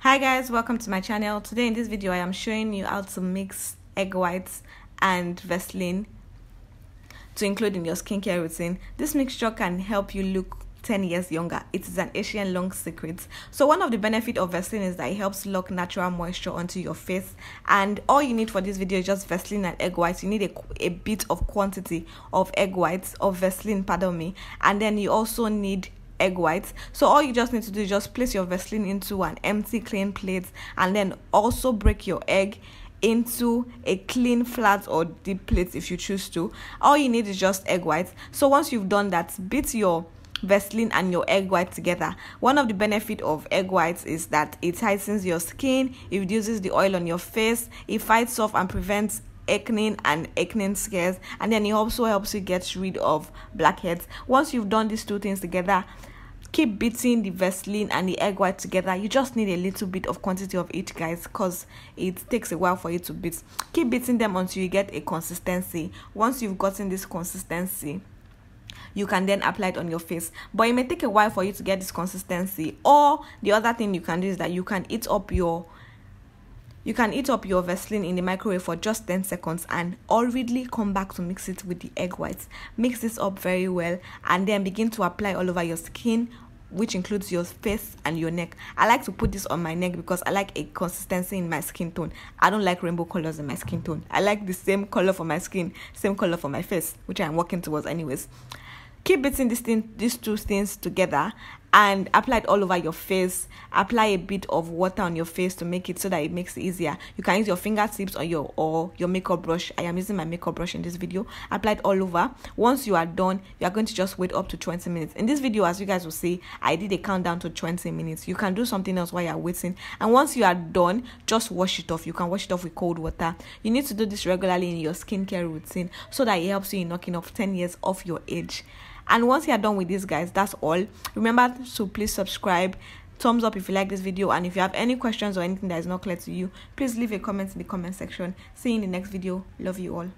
Hi guys, welcome to my channel. Today in this video I am showing you how to mix egg whites and Vaseline to include in your skincare routine. This mixture can help you look 10 years younger. It is an Asian long secret. So one of the benefits of Vaseline is that it helps lock natural moisture onto your face, and all you need for this video is just Vaseline and egg whites. You need a bit of quantity of egg whites, of Vaseline, pardon me, and then you also need egg whites. So all you just need to do is just place your Vaseline into an empty clean plate, and then also break your egg into a clean flat or deep plate if you choose to. All you need is just egg whites. So once you've done that, beat your Vaseline and your egg white together. One of the benefits of egg whites is that it tightens your skin, it reduces the oil on your face, it fights off and prevents acne and acne scares, and then it also helps you get rid of blackheads. Once you've done these two things together, keep beating the Vaseline and the egg white together. You just need a little bit of quantity of each, guys, because it takes a while for you to beat. Keep beating them until you get a consistency. Once you've gotten this consistency, you can then apply it on your face, but it may take a while for you to get this consistency. Or the other thing you can do is that you can heat up your Vaseline in the microwave for just 10 seconds and hurriedly come back to mix it with the egg whites. Mix this up very well and then begin to apply all over your skin, which includes your face and your neck. I like to put this on my neck because I like a consistency in my skin tone. I don't like rainbow colors in my skin tone. I like the same color for my skin, same color for my face, which I'm working towards anyways. Keep beating these two things together and apply it all over your face. Apply a bit of water on your face to make it so that it makes it easier. You can use your fingertips or your makeup brush. I am using my makeup brush in this video. Apply it all over. Once you are done, you are going to just wait up to 20 minutes. In this video, as you guys will see, I did a countdown to 20 minutes. You can do something else while you're waiting. And once you are done, just wash it off. You can wash it off with cold water. You need to do this regularly in your skincare routine so that it helps you in knocking off 10 years off your age. And once you're done with this, guys, that's all. Remember to please subscribe, thumbs up if you like this video, and if you have any questions or anything that is not clear to you, please leave a comment in the comment section. See you in the next video. Love you all.